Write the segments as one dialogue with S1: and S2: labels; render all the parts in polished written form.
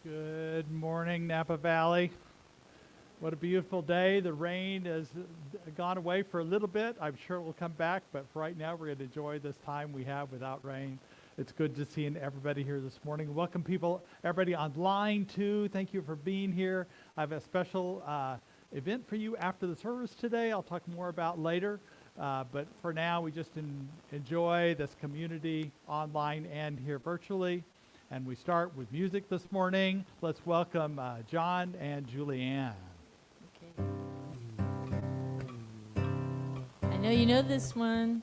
S1: Good morning, Napa Valley. What a beautiful day. The rain has gone away for a little bit. I'm sure it will come back, but for right now, we're going to enjoy this time we have without rain. It's good to see everybody here this morning. Welcome everybody online too. Thank you for being here. I have a special event for you after the service today. I'll talk more about later. But for now, we just enjoy this community online and here virtually. And we start with music this morning. Let's welcome John and Julianne.
S2: Okay. I know you know this one.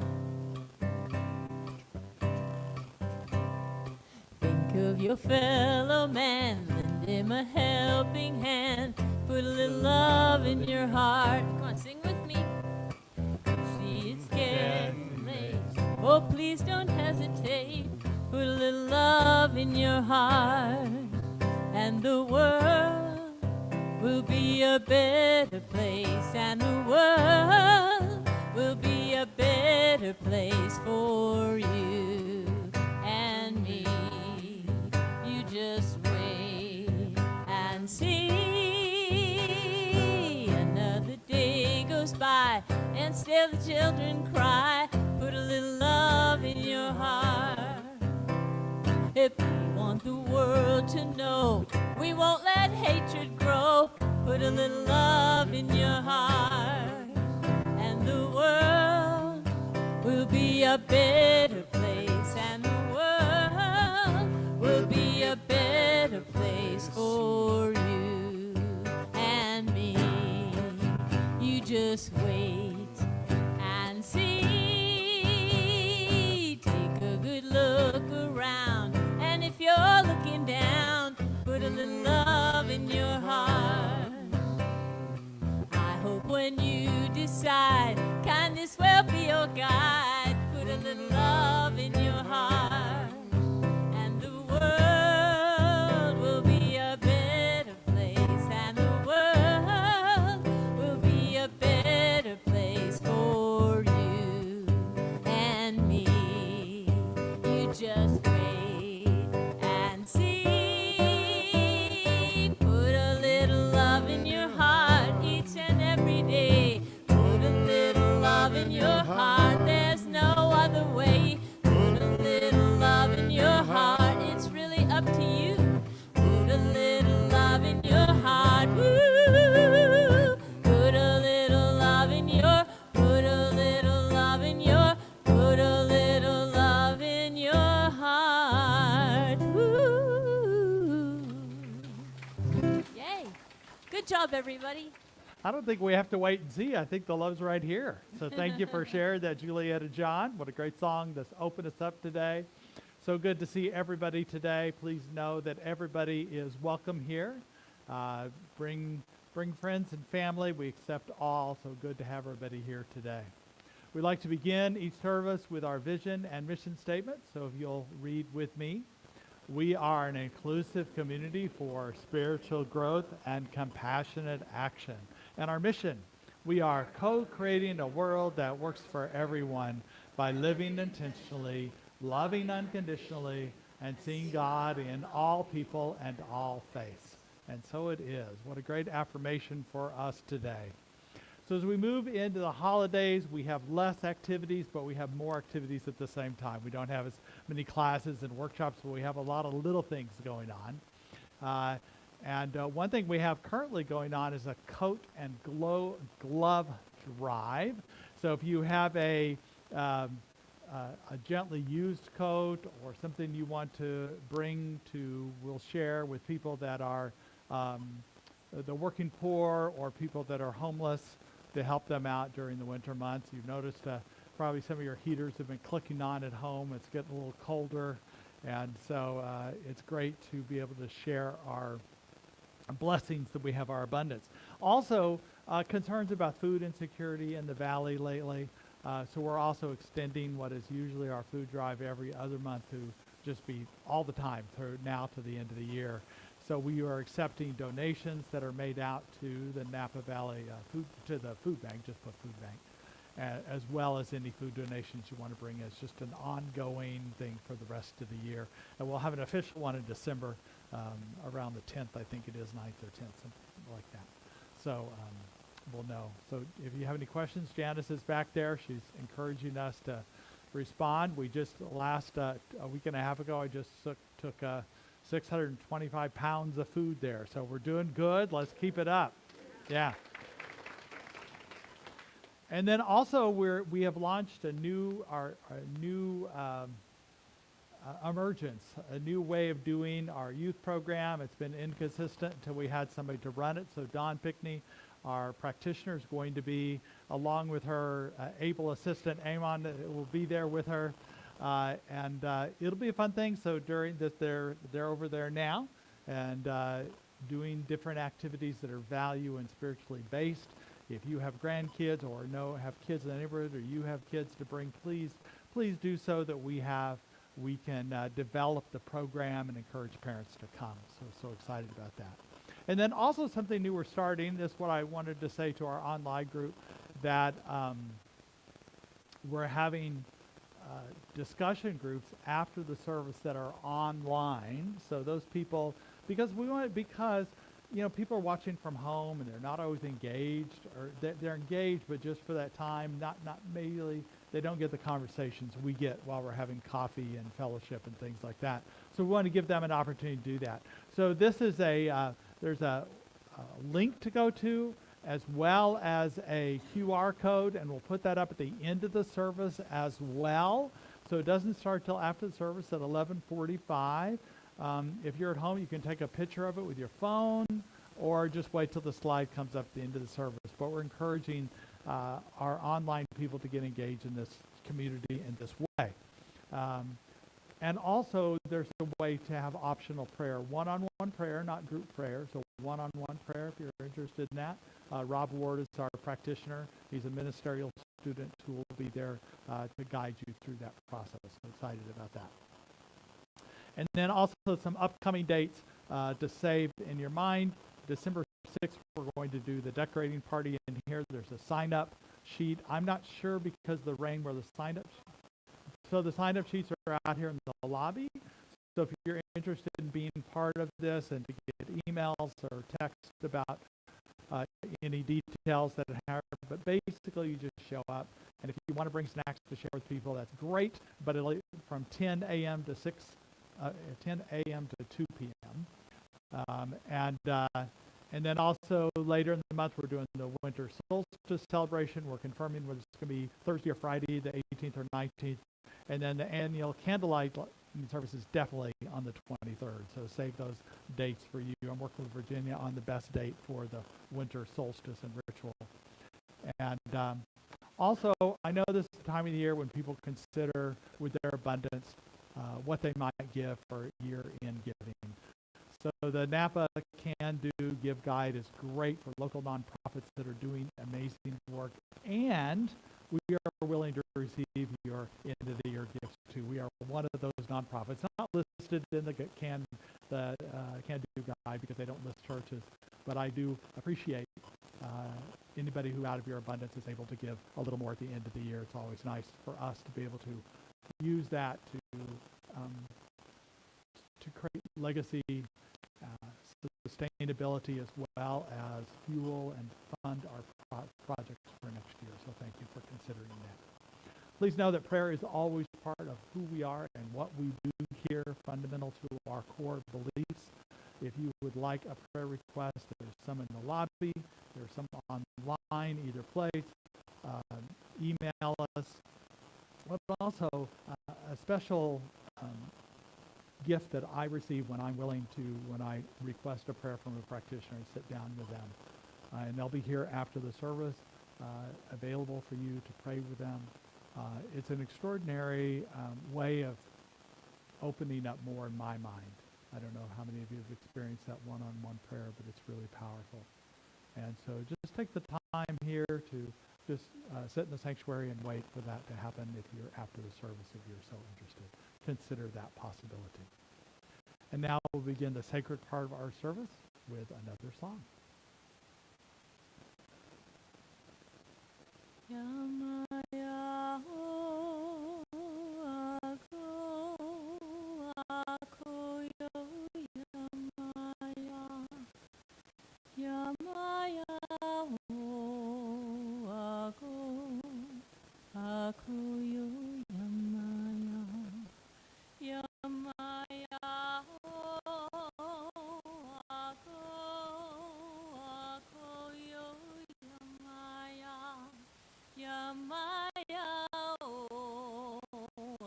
S2: Think of your fellow man, lend him a helping hand, put a little love in your heart. Come on, sing with me. See, it's getting late. Oh, please don't hesitate. Put a little love in your heart, and the world will be a better place, and the world will be a better place for you and me. You just wait and see. Another day goes by, and still the children cry. Put a little love in your heart. If we want the world to know, we won't let hatred grow. Put a little love in your heart, and the world will be a better place, and the world will be a better place for you and me. You just wait and see. Take a good look around. If you're looking down, put a little love in your heart. I hope when you decide, kindness will be your guide. Put a little love in your heart, and the world will be a better place, and the world will be a better place for you and me. You just Good job, everybody.
S1: I don't think we have to wait and see. I think the love's right here. So thank you for sharing that, Juliette and John. What a great song to open us up today. So good to see everybody today. Please know that everybody is welcome here. Bring friends and family. We accept all. So good to have everybody here today. We'd like to begin each service with our vision and mission statement. So if you'll read with me. We are an inclusive community for spiritual growth and compassionate action. And our mission, we are co-creating a world that works for everyone by living intentionally, loving unconditionally, and seeing God in all people and all faiths. And so it is. What a great affirmation for us today. So as we move into the holidays, we have less activities, but we have more activities at the same time. We don't have as many classes and workshops, but we have a lot of little things going on. And one thing we have currently going on is a coat and glove drive. So if you have a gently used coat or something you want to we'll share with people that are the working poor or people that are homeless, to help them out during the winter months. You've noticed probably some of your heaters have been clicking on at home. It's getting a little colder, and so it's great to be able to share our blessings that we have, our abundance. Also, concerns about food insecurity in the valley lately. So we're also extending what is usually our food drive every other month to just be all the time through now to the end of the year. So we are accepting donations that are made out to the Napa Valley to the food bank, just put food bank. as well as any food donations you want to bring. It's just an ongoing thing for the rest of the year. And we'll have an official one in December, around the 10th, I think it is, 9th or 10th, something like that. So we'll know. So if you have any questions, Janice is back there. She's encouraging us to respond. We just a week and a half ago, I just took 625 pounds of food there. So we're doing good. Let's keep it up. Yeah. And then also we have launched a new emergence, a new way of doing our youth program. It's been inconsistent until we had somebody to run it. So Dawn Pickney, our practitioner, is going to be, along with her able assistant, Amon, will be there with her. And it'll be a fun thing. So during this, they're over there now and doing different activities that are value and spiritually based. If you have grandkids or have kids in the neighborhood, or you have kids to bring, please do so that we can develop the program and encourage parents to come. So excited about that. And then also something new we're starting. This is what I wanted to say to our online group, that we're having discussion groups after the service that are online. So those people, because people are watching from home and they're not always engaged, or they're engaged, but just for that time, not mainly, they don't get the conversations we get while we're having coffee and fellowship and things like that. So we want to give them an opportunity to do that. So this is there's a link to go to, as well as a QR code, and we'll put that up at the end of the service as well. So it doesn't start till after the service at 11:45. If you're at home, you can take a picture of it with your phone, or just wait till the slide comes up at the end of the service. But we're encouraging our online people to get engaged in this community in this way. And also, there's a way to have optional prayer, one-on-one prayer, not group prayer. So one-on-one prayer, if you're interested in that. Rob Ward is our practitioner. He's a ministerial student who will be there to guide you through that process. I'm excited about that. And then also some upcoming dates to save in your mind. December 6th, we're going to do the decorating party in here. There's a sign-up sheet. I'm not sure because of the rain where the sign-up. So the sign-up sheets are out here in the lobby. So if you're interested in being part of this and to get emails or text about any details that have, but basically you just show up. And if you want to bring snacks to share with people, that's great. But it'll from 10 a.m. to 10 a.m. to 2 p.m. And then also later in the month, we're doing the winter solstice celebration. We're confirming whether it's going to be Thursday or Friday, the 18th or 19th. And then the annual candlelight service is definitely on the 23rd. So save those dates for you. I'm working with Virginia on the best date for the winter solstice and ritual. And also, I know this is the time of the year when people consider with their abundance what they might give for year-end giving. So the Napa Can Do Give Guide is great for local nonprofits that are doing amazing work, and we are willing to receive your end-of-the-year gifts too. We are one of those nonprofits, not listed in the Can Do Guide because they don't list churches, but I do appreciate anybody who out of your abundance is able to give a little more at the end of the year. It's always nice for us to be able to use that to create legacy, sustainability, as well as fuel and fund our projects for next year. So thank you for considering that. Please know that prayer is always part of who we are and what we do here, fundamental to our core beliefs. If you would like a prayer request, there's some in the lobby, there's some online, either place. Email us. But also a special gift that I receive when I request a prayer from a practitioner and sit down with them. And they'll be here after the service, available for you to pray with them. It's an extraordinary way of opening up more in my mind. I don't know how many of you have experienced that one-on-one prayer, but it's really powerful. And so just take the time here to just sit in the sanctuary and wait for that to happen if you're after the service, if you're so interested. Consider that possibility. And now we'll begin the sacred part of our service with another song.
S2: Yamaya ho ako ako yo Yamaya Yamaya ho ako yo Yamaya Yamaya ho ako yo Yamaya Yamaya oh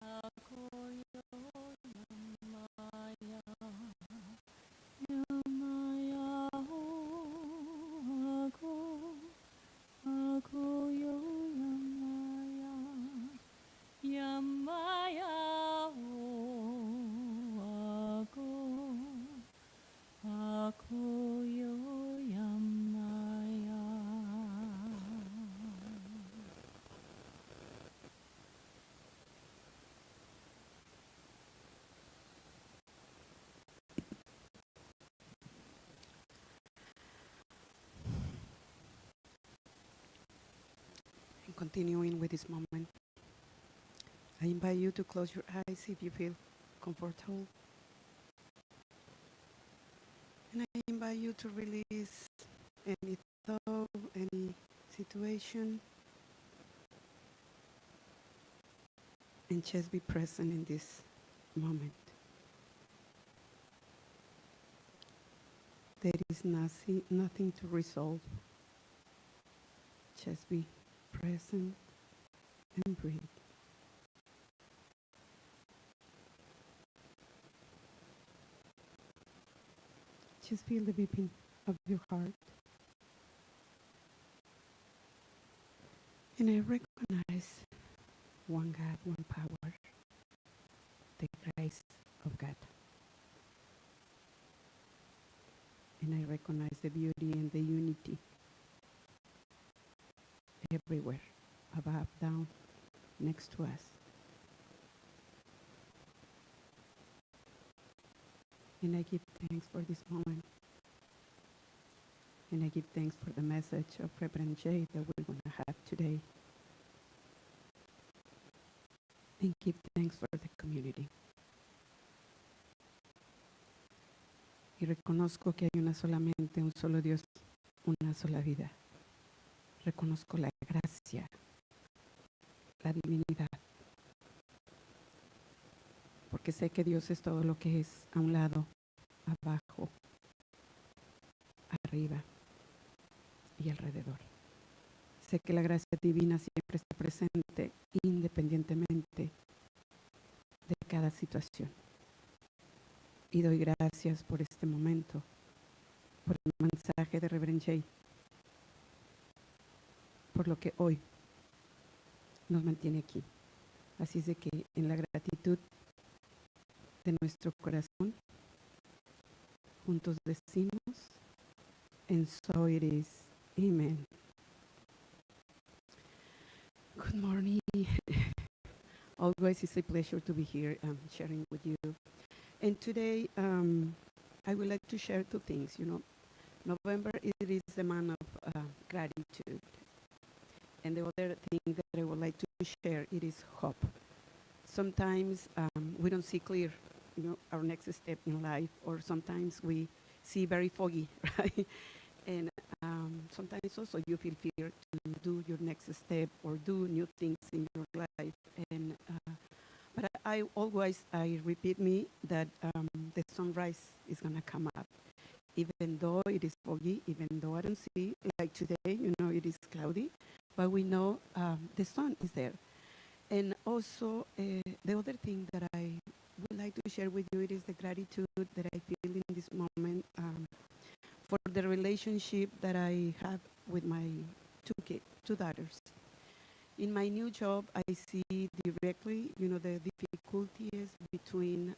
S2: ako yo Yamaya Yamaya oh ako yo Yamaya Yamaya oh ako yo Yamaya.
S3: And continuing with this moment, I invite you to close your eyes if you feel comfortable. And I invite you to release any thought, any situation, and just be present in this moment. There is nothing to resolve. Just be present and breathe. Just feel the beating of your heart. And I recognize one God, one power, the grace of God. And I recognize the beauty and the unity everywhere, above, down, next to us. And I give thanks for this moment. And I give thanks for the message of Reverend Jay that we're going to have today. And give thanks for the community. Y reconozco que hay una solamente, un solo Dios, una sola vida. Reconozco la gracia, la divinidad. Porque sé que Dios es todo lo que es a un lado, abajo, arriba y alrededor. Sé que la gracia divina siempre está presente independientemente de cada situación. Y doy gracias por este momento, por el mensaje de Reverend Jay, por lo que hoy nos mantiene aquí. Así es de que en la gratitud de nuestro corazón, juntos decimos, and so it is. Amen. Good morning. Always it's a pleasure to be here sharing with you. And today I would like to share two things. You know, November it is the month of gratitude. And the other thing that I would like to share, it is hope. Sometimes we don't see clear, our next step in life, or sometimes we see very foggy, right? And sometimes also you feel fear to do your next step or do new things in your life. And but I repeat me that the sunrise is gonna come up, even though it is foggy, even though I don't see like today. It is cloudy, but we know the sun is there. And also the other thing that I would like to share with you, it is the gratitude that I feel in this moment for the relationship that I have with my two daughters. In my new job, I see directly, the difficulties between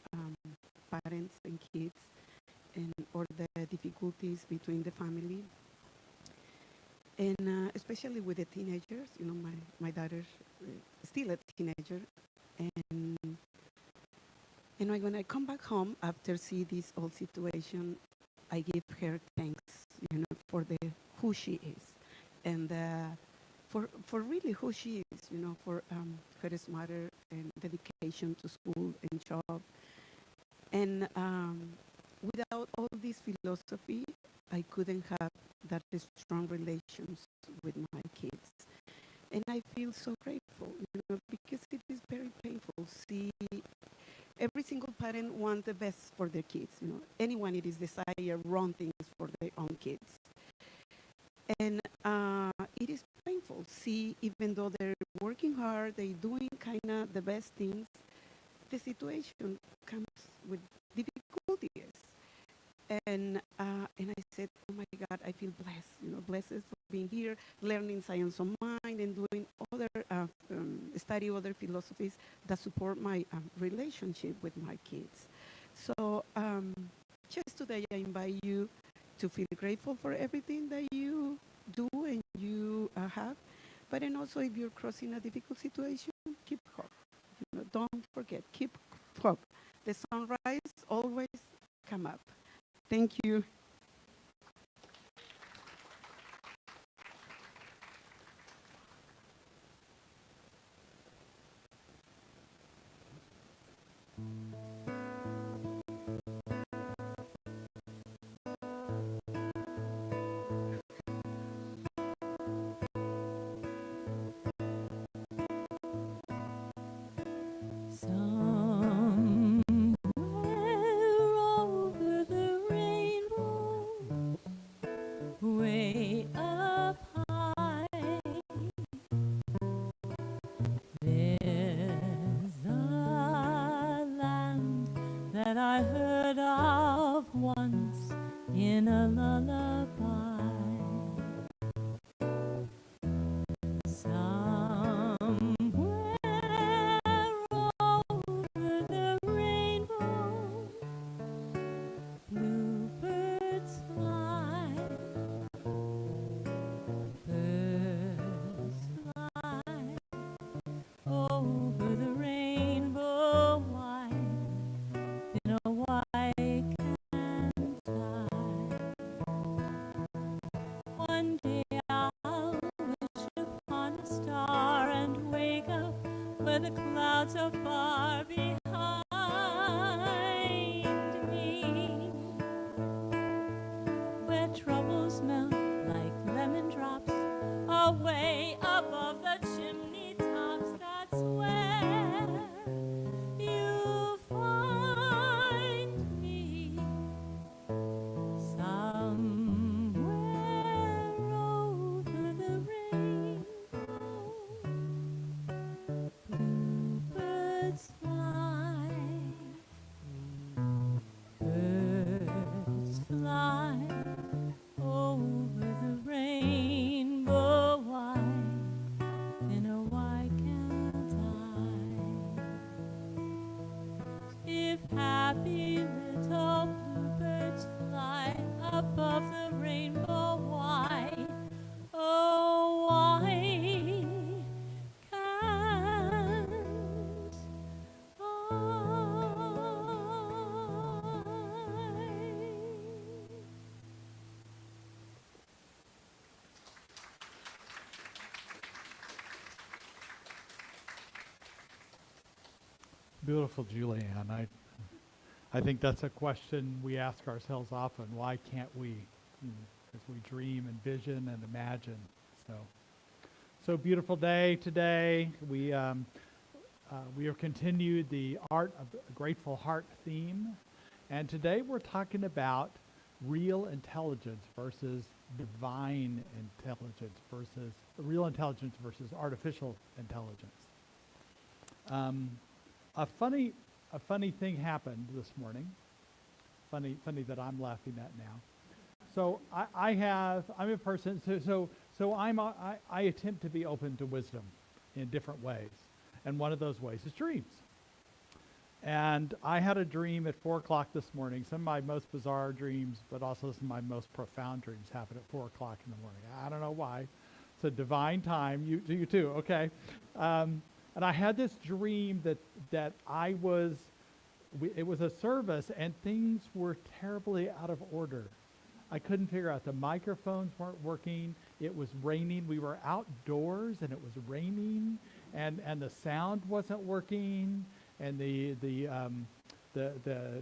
S3: parents and kids, or the difficulties between the family. And especially with the teenagers, my daughter still a teenager, and when I come back home after see this whole situation, I give her thanks for the who she is, and for really who she is, for her smart and dedication to school and job. And without all this philosophy, I couldn't have that strong relations with my kids. And I feel so grateful, because it is very painful. See, every single parent wants the best for their kids. Anyone it is desire wrong things for their own kids. And it is painful. See, even though they're working hard, they're doing kind of the best things, the situation comes with difficulties. And I said, oh my God, I feel blessed, blessed for being here, learning science of mind and doing other, study other philosophies that support my relationship with my kids. So just today I invite you to feel grateful for everything that you do and you have. But then also if you're crossing a difficult situation, keep hope. Don't forget, keep hope. The sunrise always come up. Thank you.
S2: Somewhere over the rainbow, way up high, there's a land that I heard of once in a lullaby. Somewhere over the rainbow, bluebirds fly, birds fly over the rainbow white in a white tie. One day I'll wish upon a star and wake up where the clouds are far behind me, where troubles melt like lemon drops away above the chimney tops. That's where you'll find me, somewhere over the rainbow. Bluebirds fly, birds fly over the rainbow white in a white tie. If happy little bluebirds fly above the rainbow white, oh, why can't
S1: Beautiful, Julianne. I think that's a question we ask ourselves often. Why can't we? Because we dream and vision and imagine. So beautiful day today. We have continued the Art of a Grateful Heart theme. And today we're talking about real intelligence versus divine intelligence versus real intelligence versus artificial intelligence. A funny thing happened this morning. Funny that I'm laughing at now. So I'm a person. So I attempt to be open to wisdom in different ways, and one of those ways is dreams. And I had a dream at 4 o'clock this morning. Some of my most bizarre dreams, but also some of my most profound dreams happen at 4 o'clock in the morning. I don't know why. It's a divine time. You too, okay? And I had this dream that it was a service and things were terribly out of order. I couldn't figure out the microphones weren't working. It was raining. We were outdoors and it was raining, and the sound wasn't working, and the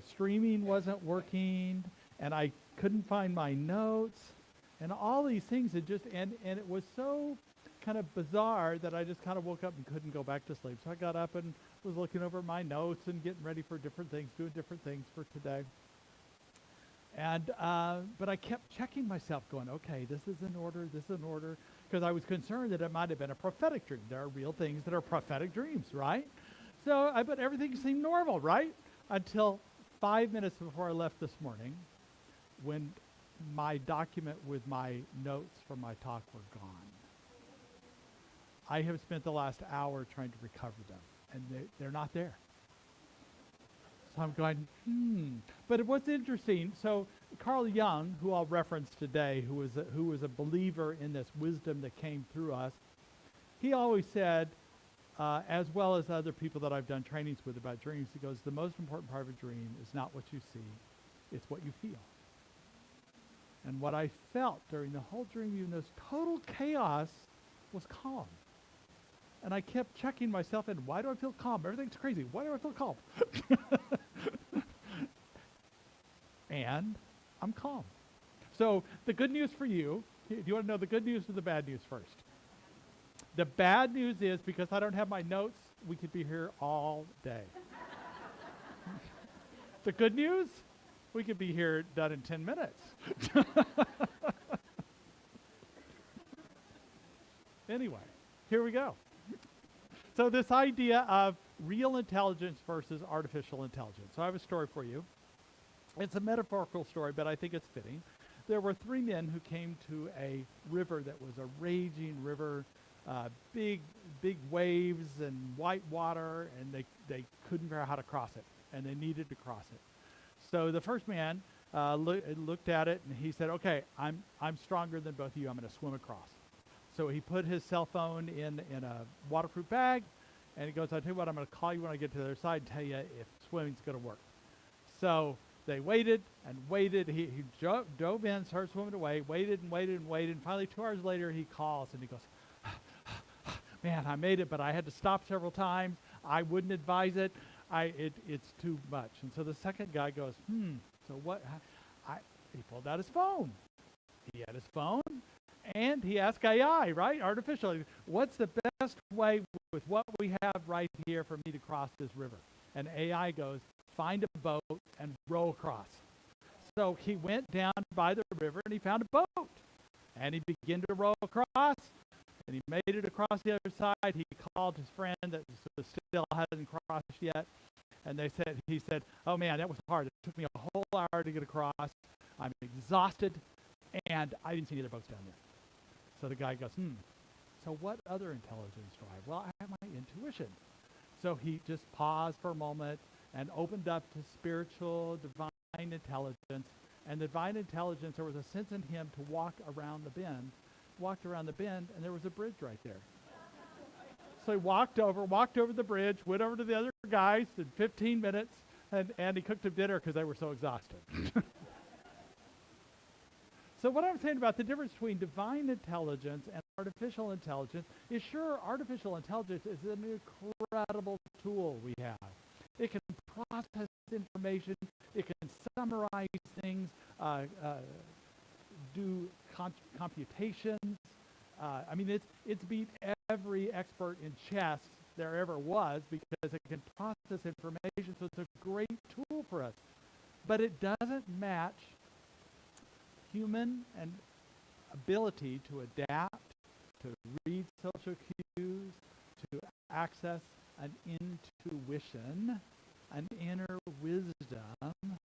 S1: streaming wasn't working, and I couldn't find my notes, and all these things had just and it was so kind of bizarre that I just kind of woke up and couldn't go back to sleep. So I got up and was looking over my notes and getting ready for different things, doing different things for today. And but I kept checking myself, going, okay, this is in order, this is in order, because I was concerned that it might have been a prophetic dream. There are real things that are prophetic dreams, right? So but everything seemed normal, right? Until 5 minutes before I left this morning, when my document with my notes from my talk were gone. I have spent the last hour trying to recover them, and they're not there. So I'm going, But what's interesting, so Carl Jung, who I'll reference today, who was a believer in this wisdom that came through us, he always said, as well as other people that I've done trainings with about dreams, he goes, the most important part of a dream is not what you see, it's what you feel. And what I felt during the whole dream, even this total chaos, was calm. And I kept checking myself in, why do I feel calm? Everything's crazy. Why do I feel calm? And I'm calm. So the good news for you, do you want to know the good news or the bad news first? The bad news is, because I don't have my notes, we could be here all day. The good news, we could be here done in 10 minutes. Anyway, here we go. So this idea of real intelligence versus artificial intelligence. So I have a story for you. It's a metaphorical story, but I think it's fitting. There were 3 men who came to a river that was a raging river, big waves and white water, and they couldn't figure out how to cross it, and they needed to cross it. So the first man looked at it, and he said, okay, I'm stronger than both of you. I'm going to swim across. So he put his cell phone in a waterproof bag, and he goes, I'll tell you what, I'm going to call you when I get to the other side and tell you if swimming's going to work. So they waited and waited. He dove in, started swimming away, waited and waited and waited, and finally 2 hours later he calls and he goes, man, I made it, but I had to stop several times. I wouldn't advise it. It's too much. And so the second guy goes, so what? He pulled out his phone. He had his phone, and he asked AI, right, artificially, what's the best way with what we have right here for me to cross this river? And AI goes, find a boat and row across. So he went down by the river, and he found a boat, and he began to row across, and he made it across the other side. He called his friend that still hasn't crossed yet, and he said, oh man, that was hard. It took me a whole hour to get across. I'm exhausted, and I didn't see any other boats down there. So the guy goes, so what other intelligence do I have? Well, I have my intuition. So he just paused for a moment and opened up to spiritual, divine intelligence. And the divine intelligence, there was a sense in him to walk around the bend. Walked around the bend, and there was a bridge right there. So he walked over the bridge, went over to the other guys in 15 minutes, and he cooked them dinner because they were so exhausted. So what I'm saying about the difference between divine intelligence and artificial intelligence is, sure, artificial intelligence is an incredible tool we have. It can process information. It can summarize things, do computations. I mean, it's beat every expert in chess there ever was, because it can process information, so it's a great tool for us. But it doesn't match human and ability to adapt, to read social cues, to access an intuition, an inner wisdom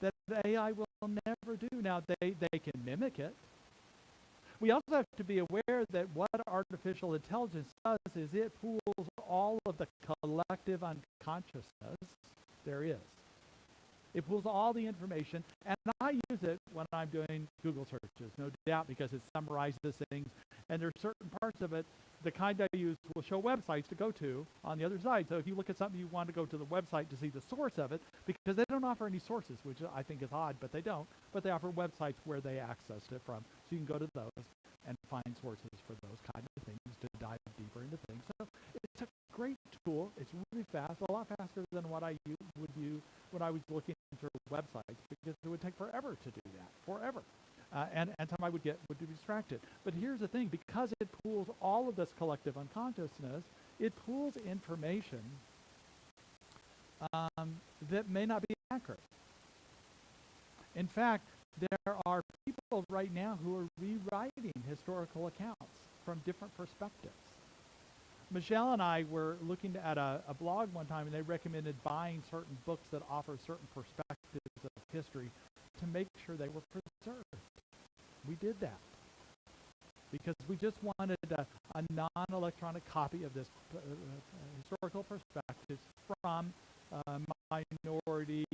S1: that AI will never do. Now, they can mimic it. We also have to be aware that what artificial intelligence does is it pools all of the collective unconsciousness there is. It pulls all the information, and I use it when I'm doing Google searches, no doubt, because it summarizes things, and there's certain parts of it the kind I use will show websites to go to on the other side. So if you look at something, you want to go to the website to see the source of it, because they don't offer any sources, which I think is odd, but they don't. But they offer websites where they accessed it from. So you can go to those and find sources for those kind of things to dive deeper into things. So it's a great tool. It's really fast, a lot faster than what I would use when I was looking through websites, because it would take forever to do that, forever. And time I would be distracted. But here's the thing, because it pools all of this collective unconsciousness, it pools information that may not be accurate. In fact, there are people right now who are rewriting historical accounts from different perspectives. Michelle and I were looking at a blog one time, and they recommended buying certain books that offer certain perspectives of history to make sure they were preserved. We did that because we just wanted a non-electronic copy of this historical perspectives from minority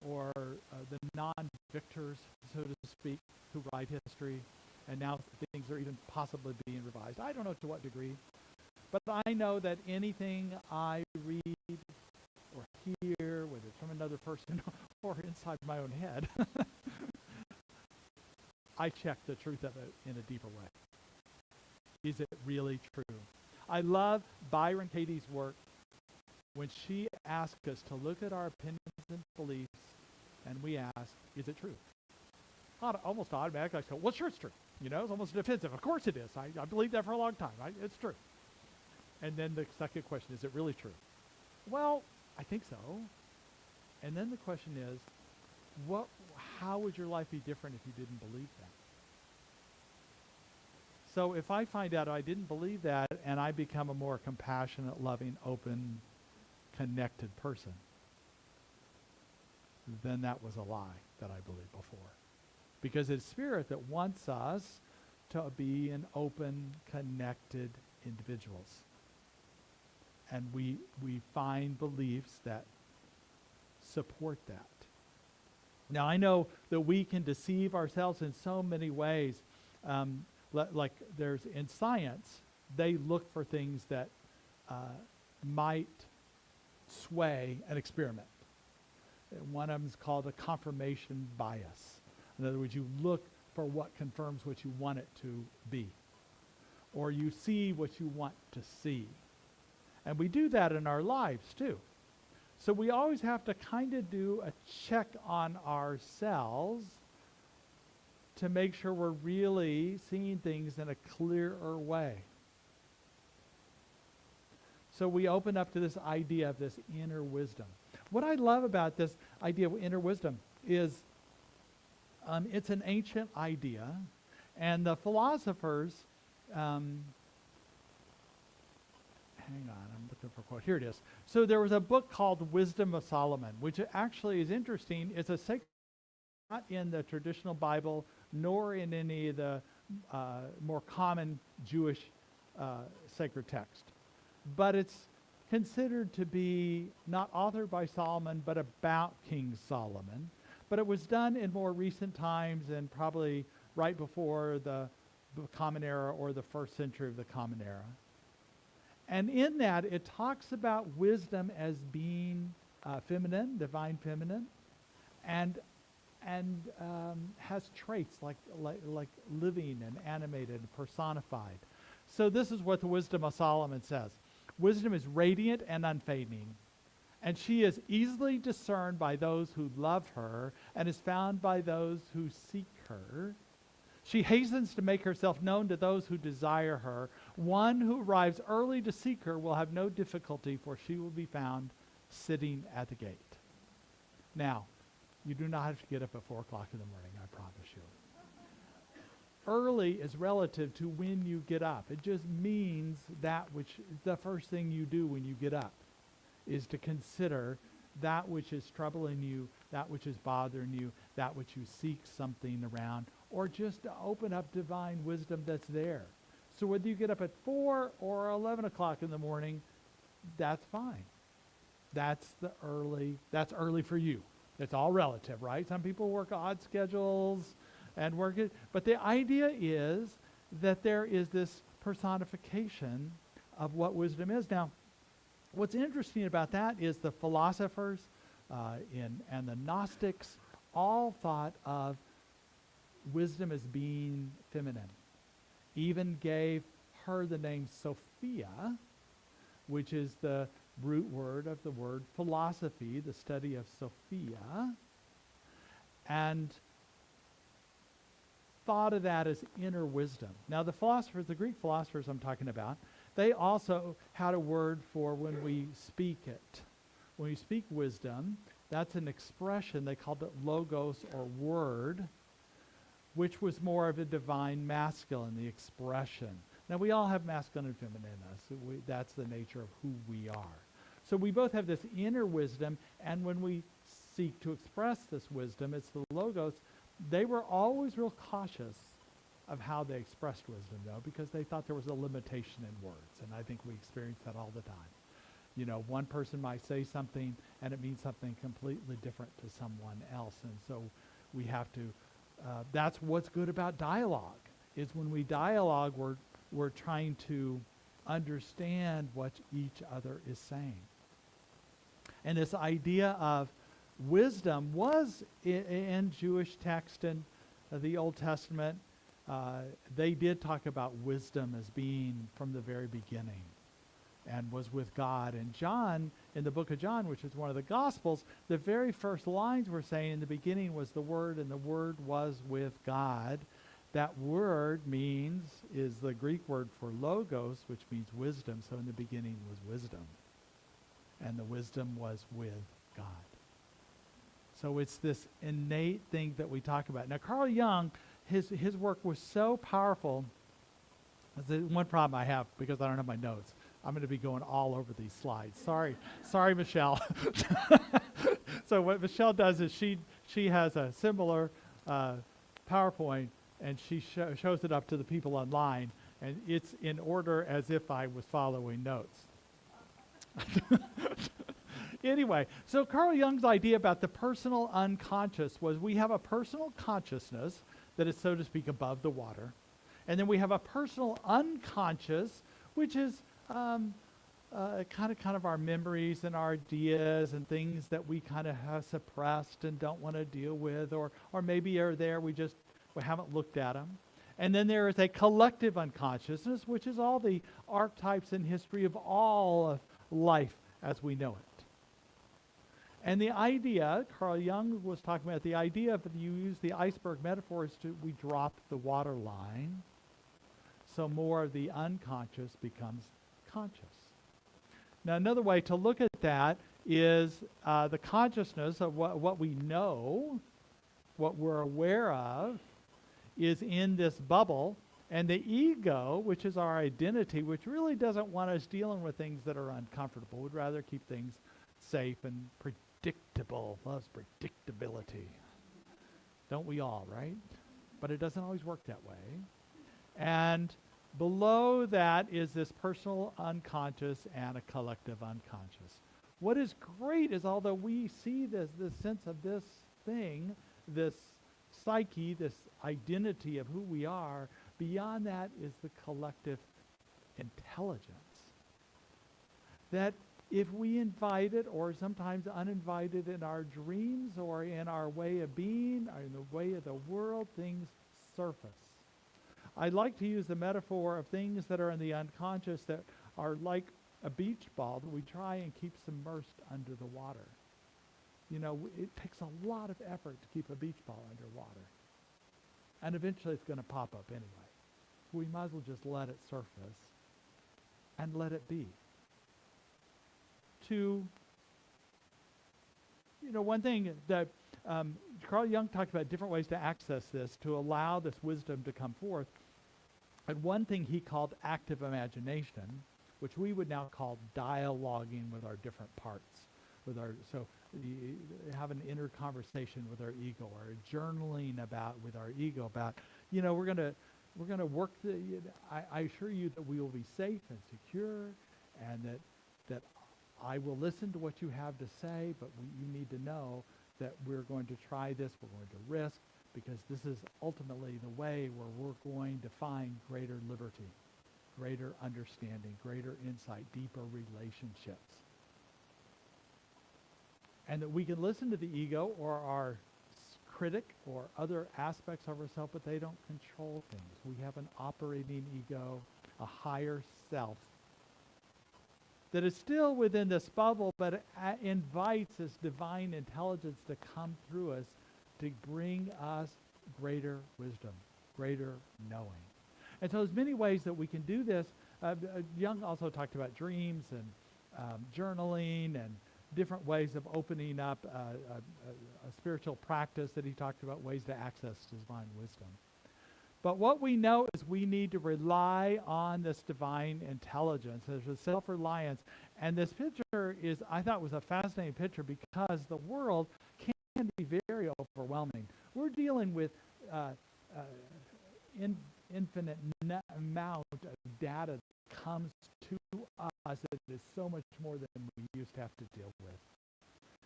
S1: or the non-victors, so to speak, who write history, and now things are even possibly being revised. I don't know to what degree, but I know that anything I read or hear, whether it's from another person or inside my own head, I check the truth of it in a deeper way. Is it really true? I love Byron Katie's work when she asks us to look at our opinions and beliefs, and we ask, is it true? Almost automatically, I go, well, sure it's true. You know, it's almost defensive. Of course it is. I believed that for a long time. It's true. And then the second question, is it really true? Well, I think so. And then the question is, how would your life be different if you didn't believe that? So if I find out I didn't believe that and I become a more compassionate, loving, open, connected person, then that was a lie that I believed before. Because it's Spirit that wants us to be an open, connected individuals. And we find beliefs that support that. Now, I know that we can deceive ourselves in so many ways. Like there's in science, they look for things that might sway an experiment. One of them is called a confirmation bias. In other words, you look for what confirms what you want it to be. Or you see what you want to see. And we do that in our lives too. So we always have to kind of do a check on ourselves to make sure we're really seeing things in a clearer way. So we open up to this idea of this inner wisdom. What I love about this idea of inner wisdom is it's an ancient idea, and the philosophers, hang on, I'm looking for a quote. Here it is. So there was a book called Wisdom of Solomon, which actually is interesting. It's a sacred, not in the traditional Bible, nor in any of the more common Jewish sacred text. But it's considered to be not authored by Solomon, but about King Solomon. But it was done in more recent times and probably right before the Common Era or the first century of the Common Era. And in that, it talks about wisdom as being feminine, divine feminine, and has traits like living and animated and personified. So this is what the Wisdom of Solomon says. Wisdom is radiant and unfading, and she is easily discerned by those who love her and is found by those who seek her. She hastens to make herself known to those who desire her. One who arrives early to seek her will have no difficulty, for she will be found sitting at the gate. Now, you do not have to get up at 4 o'clock in the morning, I promise you. Early is relative to when you get up. It just means that which the first thing you do when you get up is to consider that which is troubling you, that which is bothering you, that which you seek something around, or just to open up divine wisdom that's there. So whether you get up at 4 or 11 o'clock in the morning, that's fine. That's early for you. It's all relative, right? Some people work odd schedules and work it, but the idea is that there is this personification of what wisdom is. Now, what's interesting about that is the philosophers and the Gnostics all thought of wisdom as being feminine. Even gave her the name Sophia, which is the root word of the word philosophy, the study of Sophia, and thought of that as inner wisdom. Now the philosophers, the Greek philosophers I'm talking about, they also had a word for when we speak it. When we speak wisdom, that's an expression, they called it logos or word, which was more of a divine masculine, the expression. Now we all have masculine and feminine in us. That's the nature of who we are. So we both have this inner wisdom, and when we seek to express this wisdom, it's the logos. They were always real cautious of how they expressed wisdom, though, because they thought there was a limitation in words, and I think we experience that all the time. You know, one person might say something, and it means something completely different to someone else, and so we have to, that's what's good about dialogue, is when we dialogue, we're trying to understand what each other is saying. And this idea of wisdom was in Jewish text in the Old Testament. They did talk about wisdom as being from the very beginning and was with God. And John, in the book of John, which is one of the Gospels, the very first lines were saying, in the beginning was the Word, and the Word was with God. That word is the Greek word for logos, which means wisdom. So in the beginning was wisdom. And the wisdom was with God. So it's this innate thing that we talk about. Now, Carl Jung, his work was so powerful. The one problem I have, because I don't have my notes, I'm going to be going all over these slides. Sorry, Michelle. So what Michelle does is she has a similar PowerPoint, and she shows it up to the people online, and it's in order as if I was following notes. Anyway, so Carl Jung's idea about the personal unconscious was we have a personal consciousness that is, so to speak, above the water. And then we have a personal unconscious, which is kind of our memories and our ideas and things that we kind of have suppressed and don't want to deal with, or maybe are there, we haven't looked at them. And then there is a collective unconsciousness, which is all the archetypes and history of all of life as we know it. And the idea, Carl Jung was talking about the idea of, if you use the iceberg metaphor, is we drop the water line, so more of the unconscious becomes conscious. Now another way to look at that is the consciousness of what we know, what we're aware of, is in this bubble, and the ego, which is our identity, which really doesn't want us dealing with things that are uncomfortable, would rather keep things safe and predictable, loves predictability. Don't we all, right? But it doesn't always work that way. And below that is this personal unconscious and a collective unconscious. What is great is, although we see this sense of this thing, this psyche, this identity of who we are, beyond that is the collective intelligence. That if we invite it, or sometimes uninvited in our dreams or in our way of being, or in the way of the world, things surface. I like to use the metaphor of things that are in the unconscious that are like a beach ball that we try and keep submersed under the water. You know, it takes a lot of effort to keep a beach ball underwater. And eventually it's going to pop up anyway. We might as well just let it surface and let it be. One thing that Carl Jung talked about, different ways to access this, to allow this wisdom to come forth. And one thing he called active imagination, which we would now call dialoguing with our different parts. So you have an inner conversation with our ego, or journaling with our ego about, we're gonna work. I assure you that we will be safe and secure, and that I will listen to what you have to say, but you need to know that we're going to try this, we're going to risk, because this is ultimately the way where we're going to find greater liberty, greater understanding, greater insight, deeper relationships. And that we can listen to the ego or our critic or other aspects of ourselves, but they don't control things. We have an operating ego, a higher self, that is still within this bubble, but it invites this divine intelligence to come through us to bring us greater wisdom, greater knowing. And so there's many ways that we can do this. Jung also talked about dreams and journaling and different ways of opening up a spiritual practice that he talked about, ways to access divine wisdom. But what we know is we need to rely on this divine intelligence. There's a self-reliance. And this picture I thought was a fascinating picture because the world can be very overwhelming. We're dealing with infinite amount of data that comes to us that is so much more than we used to have to deal with.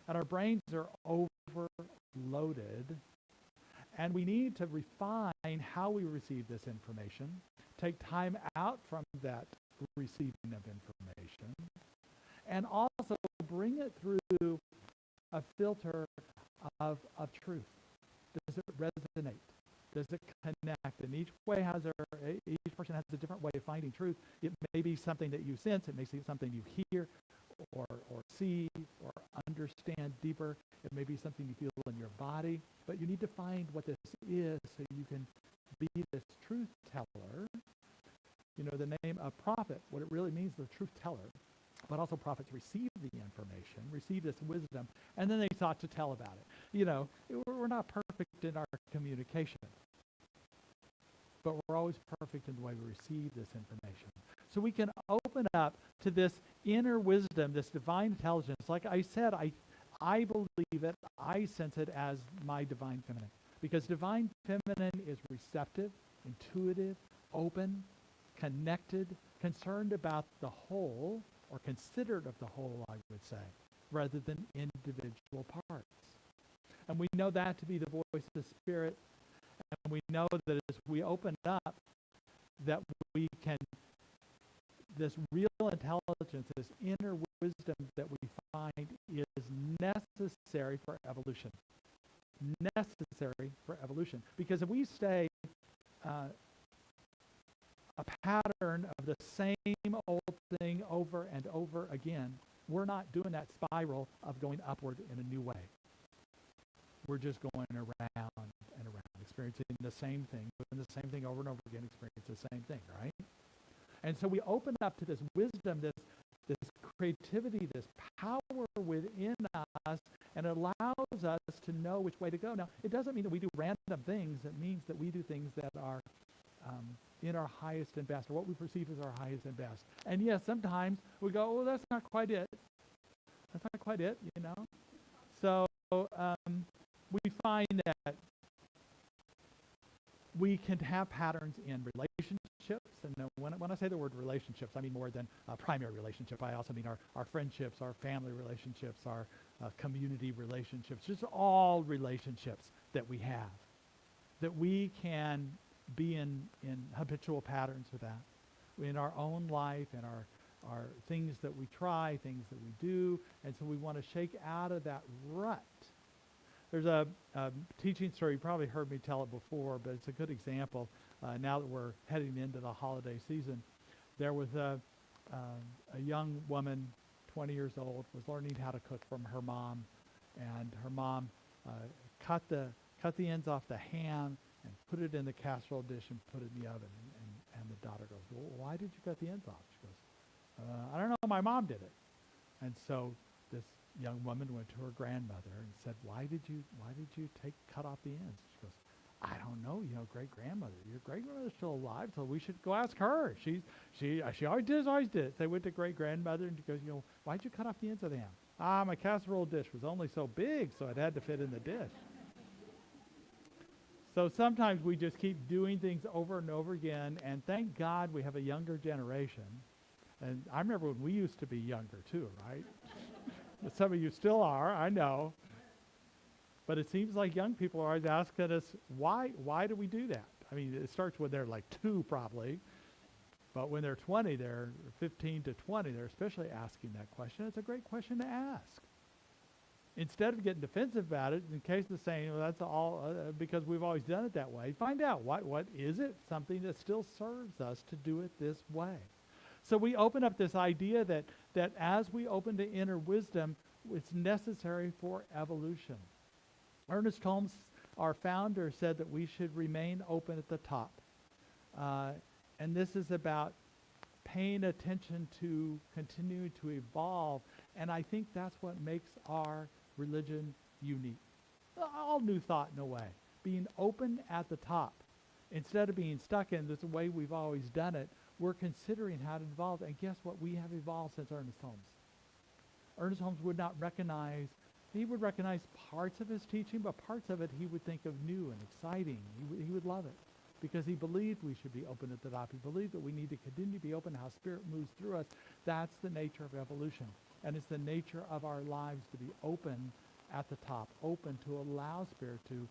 S1: And our brains are overloaded. And we need to refine how we receive this information, take time out from that receiving of information, and also bring it through a filter of truth. Does it resonate? Does it connect? And each person has a different way of finding truth. It may be something that you sense. It may be something you hear or see or understand deeper. It may be something you feel in your body. But you need to find what this is so you can be this truth teller. You know, the name of prophet, what it really means, the truth teller. But also prophets receive the information, receive this wisdom, and then they sought to tell about it. You know, we're not perfect in our communication, but we're always perfect in the way we receive this information. So we can open up to this inner wisdom, this divine intelligence. Like I said, I believe it, I sense it as my divine feminine. Because divine feminine is receptive, intuitive, open, connected, concerned about the whole, or considerate of the whole, I would say, rather than individual parts. And we know that to be the voice of the Spirit. And we know that as we open up, that we can, this real intelligence, this inner wisdom that we find is necessary for evolution. Necessary for evolution. Because if we stay a pattern of the same old thing over and over again, we're not doing that spiral of going upward in a new way. We're just going around and around, experiencing the same thing, doing the same thing over and over again, experiencing the same thing, right? And so we open up to this wisdom, this creativity, this power within us, and it allows us to know which way to go. Now, it doesn't mean that we do random things. It means that we do things that are in our highest and best, or what we perceive as our highest and best. And yes, sometimes we go, well, that's not quite it. That's not quite it, you know? So we find that we can have patterns in relationships. And when I say the word relationships, I mean more than a primary relationship. I also mean our friendships, our family relationships, our community relationships, just all relationships that we have, that we can be in habitual patterns with that, in our own life and our things that we try, things that we do. And so we want to shake out of that rut. There's a teaching story, you probably heard me tell it before, but it's a good example now that we're heading into the holiday season. There was a young woman, 20 years old, was learning how to cook from her mom, and her mom cut the ends off the ham and put it in the casserole dish and put it in the oven. And the daughter goes, well, why did you cut the ends off? She goes, I don't know, my mom did it. And so this young woman went to her grandmother and said, why did you cut off the ends? She goes, I don't know, great grandmother. Your great grandmother's still alive, so we should go ask her. She always did. So they went to great grandmother and she goes, why'd you cut off the ends of the ham? My casserole dish was only so big, so it had to fit in the dish. So sometimes we just keep doing things over and over again, and thank God we have a younger generation. And I remember when we used to be younger too, right? But some of you still are, I know. But it seems like young people are always asking us, why do we do that? I mean, it starts when they're like 2 probably. But when they're 20, they're 15 to 20, they're especially asking that question. It's a great question to ask. Instead of getting defensive about it, in case of saying, well, that's all because we've always done it that way, find out what is it, something that still serves us to do it this way. So we open up this idea that as we open to inner wisdom, it's necessary for evolution. Ernest Holmes, our founder, said that we should remain open at the top. And this is about paying attention to continuing to evolve. And I think that's what makes our religion unique. All New Thought in a way. Being open at the top. Instead of being stuck in this way we've always done it, we're considering how to evolve. And guess what? We have evolved since Ernest Holmes. Ernest Holmes would not recognize, he would recognize parts of his teaching, but parts of it he would think of new and exciting. He would love it because he believed we should be open at the top. He believed that we need to continue to be open, how Spirit moves through us. That's the nature of evolution. And it's the nature of our lives to be open at the top, open to allow Spirit to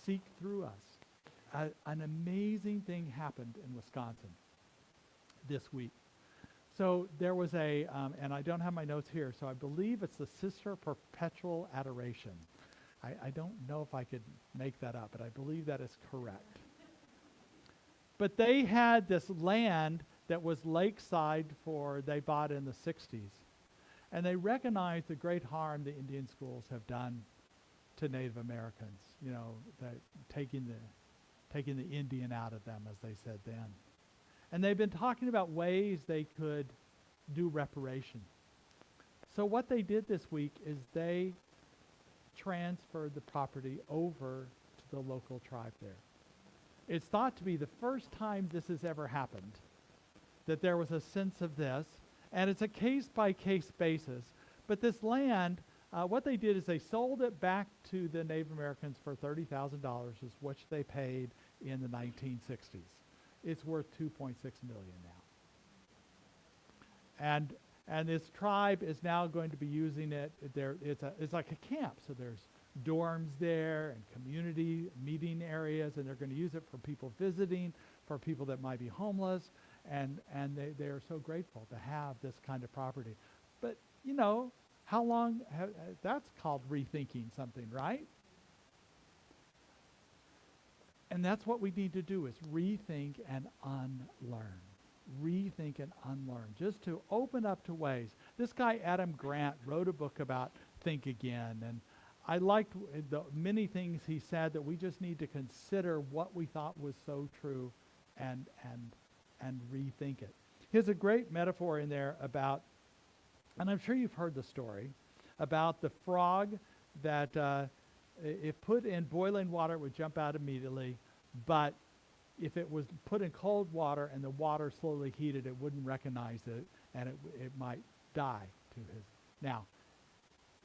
S1: seek through us. An amazing thing happened in Wisconsin this week. So there was and I don't have my notes here, so I believe it's the Sister Perpetual Adoration. I don't know if I could make that up, but I believe that is correct. But they had this land that was lakeside they bought in the 60s. And they recognized the great harm the Indian schools have done to Native Americans, that taking the Indian out of them, as they said then. And they've been talking about ways they could do reparation. So what they did this week is they transferred the property over to the local tribe there. It's thought to be the first time this has ever happened, that there was a sense of this, and it's a case-by-case basis. But this land, what they did is they sold it back to the Native Americans for $30,000, which they paid in the 1960s. It's worth $2.6 million now. And this tribe is now going to be using it. It's like a camp, so there's dorms there and community meeting areas, and they're going to use it for people visiting, for people that might be homeless, and they are so grateful to have this kind of property. But, how long, that's called rethinking something, right? And that's what we need to do, is rethink and unlearn. Rethink and unlearn, just to open up to ways. This guy, Adam Grant, wrote a book about Think Again, and I liked the many things he said, that we just need to consider what we thought was so true and rethink it. Here's a great metaphor in there about, and I'm sure you've heard the story, about the frog that if put in boiling water, it would jump out immediately, but if it was put in cold water and the water slowly heated, it wouldn't recognize it, and it might die to his. Now,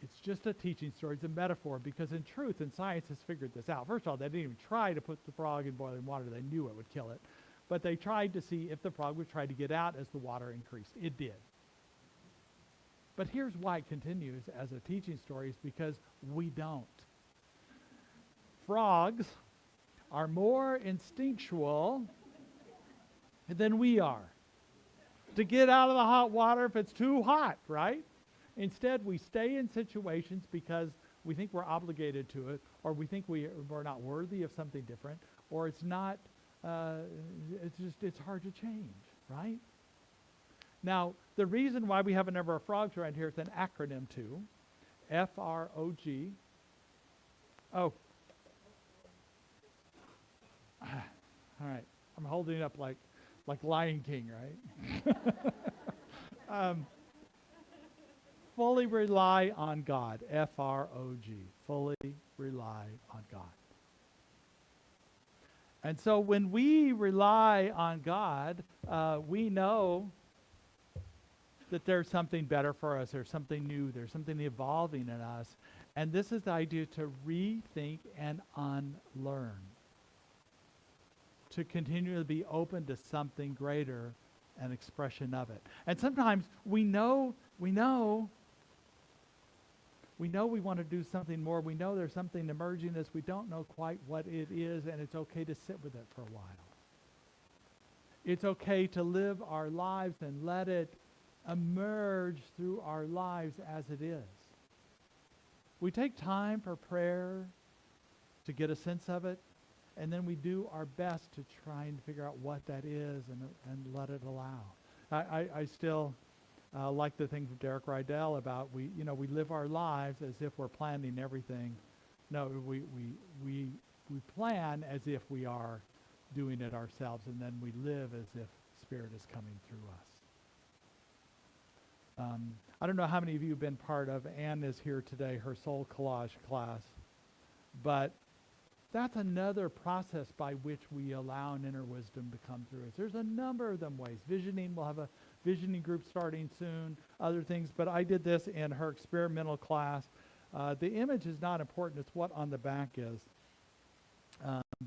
S1: it's just a teaching story. It's a metaphor, because in truth, and science has figured this out. First of all, they didn't even try to put the frog in boiling water. They knew it would kill it. But they tried to see if the frog would try to get out as the water increased. It did. But here's why it continues as a teaching story, is because we don't. Frogs are more instinctual than we are to get out of the hot water if it's too hot, right? Instead, we stay in situations because we think we're obligated to it, or we think we're not worthy of something different, or it's not, it's hard to change, right? Now, the reason why we have a number of frogs around here is an acronym too, F-R-O-G. Oh. All right, I'm holding it up like Lion King, right? Fully rely on God, F-R-O-G, fully rely on God. And so when we rely on God, we know that there's something better for us, there's something new, there's something evolving in us. And this is the idea to rethink and unlearn, to continue to be open to something greater, an expression of it. And sometimes we know we want to do something more. We know there's something emerging as we don't know quite what it is, and it's okay to sit with it for a while. It's okay to live our lives and let it emerge through our lives as it is. We take time for prayer to get a sense of it, and then we do our best to try and figure out what that is and let it allow. I still like the thing from Derek Rydell about we live our lives as if we're planning everything. No, we plan as if we are doing it ourselves, and then we live as if Spirit is coming through us. I don't know how many of you have been part of, Anne is here today, her soul collage class, but that's another process by which we allow an inner wisdom to come through us. There's a number of them ways. Visioning, we'll have a visioning group starting soon, other things, but I did this in her experimental class. The image is not important, it's what on the back is.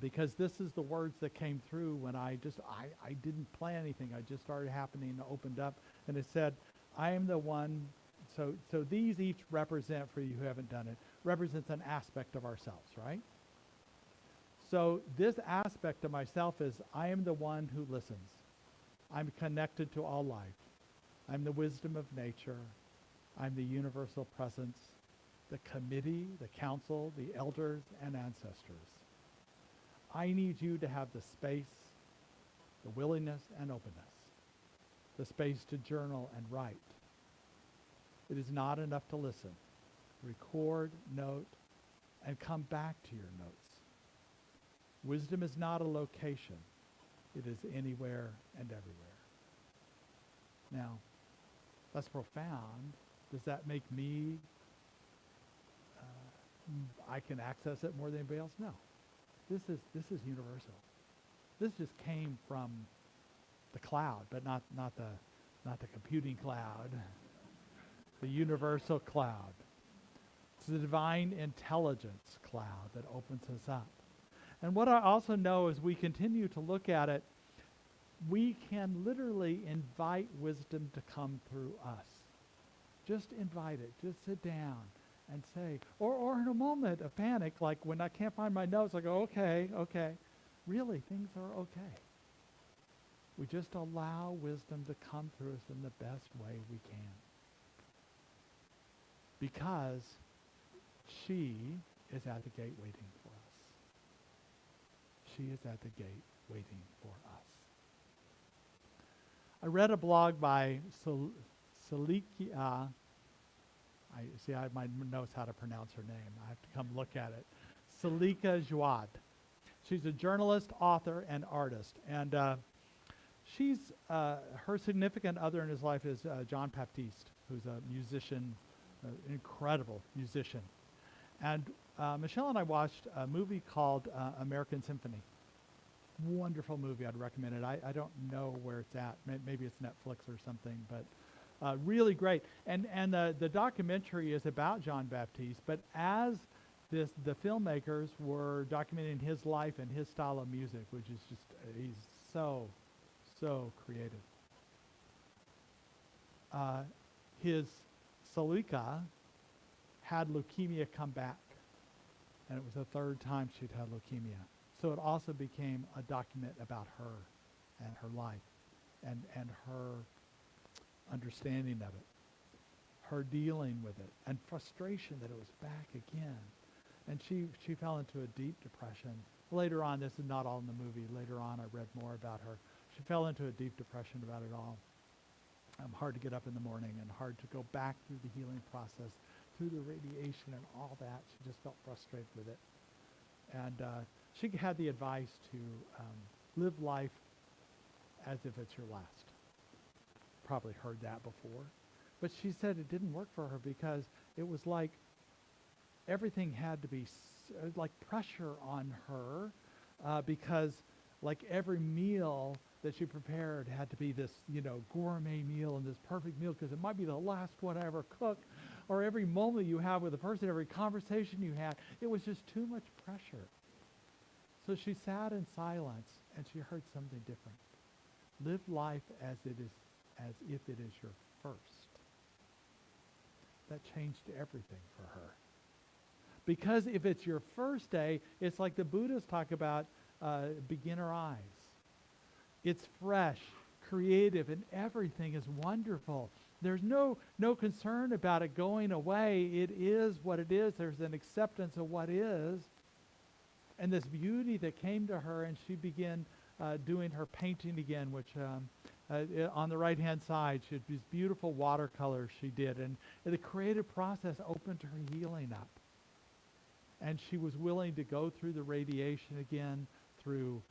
S1: Because this is the words that came through when I didn't plan anything. I just started happening and opened up, and it said, I am the one, so these each represent, for you who haven't done it, represents an aspect of ourselves, right? So this aspect of myself is, I am the one who listens. I'm connected to all life. I'm the wisdom of nature. I'm the universal presence, the committee, the council, the elders, and ancestors. I need you to have the space, the willingness, and openness, the space to journal and write. It is not enough to listen. Record, note, and come back to your notes. Wisdom is not a location. It is anywhere and everywhere. Now, that's profound. Does that make me, I can access it more than anybody else? No. This is universal. This just came from the cloud, but not the computing cloud. The universal cloud. It's the divine intelligence cloud that opens us up. And what I also know as we continue to look at it, we can literally invite wisdom to come through us. Just invite it. Just sit down and say, or in a moment of panic, like when I can't find my notes, I go, okay. Really, things are okay. We just allow wisdom to come through us in the best way we can. Because she is at the gate waiting for us. She is at the gate waiting for us. I read a blog by Salikia. My notes how to pronounce her name. I have to come look at it. Salika Jouad. She's a journalist, author, and artist. And she's her significant other in his life is John Baptiste, who's a musician, an incredible musician. And Michelle and I watched a movie called American Symphony. Wonderful movie. I'd recommend it. I don't know where it's at. Maybe it's Netflix or something, but really great. And the documentary is about John Baptiste, but as the filmmakers were documenting his life and his style of music, which is just, he's so creative. His Salika had leukemia come back, and it was the third time she'd had leukemia. So it also became a document about her and her life and her understanding of it, her dealing with it, and frustration that it was back again. And she fell into a deep depression. Later on, this is not all in the movie, later on I read more about her. She fell into a deep depression about it all. Hard to get up in the morning and hard to go back through the healing process, through the radiation and all that. She just felt frustrated with it. And she had the advice to live life as if it's your last. Probably heard that before. But she said it didn't work for her because it was like everything had to be like pressure on her because like every meal that she prepared had to be this, gourmet meal and this perfect meal because it might be the last one I ever cook, or every moment you have with a person, every conversation you had, it was just too much pressure. So she sat in silence and she heard something different. Live life as if it is your first. That changed everything for her. Because if it's your first day, it's like the Buddhists talk about beginner eyes. It's fresh, creative, and everything is wonderful. There's no concern about it going away. It is what it is. There's an acceptance of what is. And this beauty that came to her, and she began doing her painting again, which on the right-hand side, she had these beautiful watercolors she did. And the creative process opened her healing up. And she was willing to go through the radiation again, through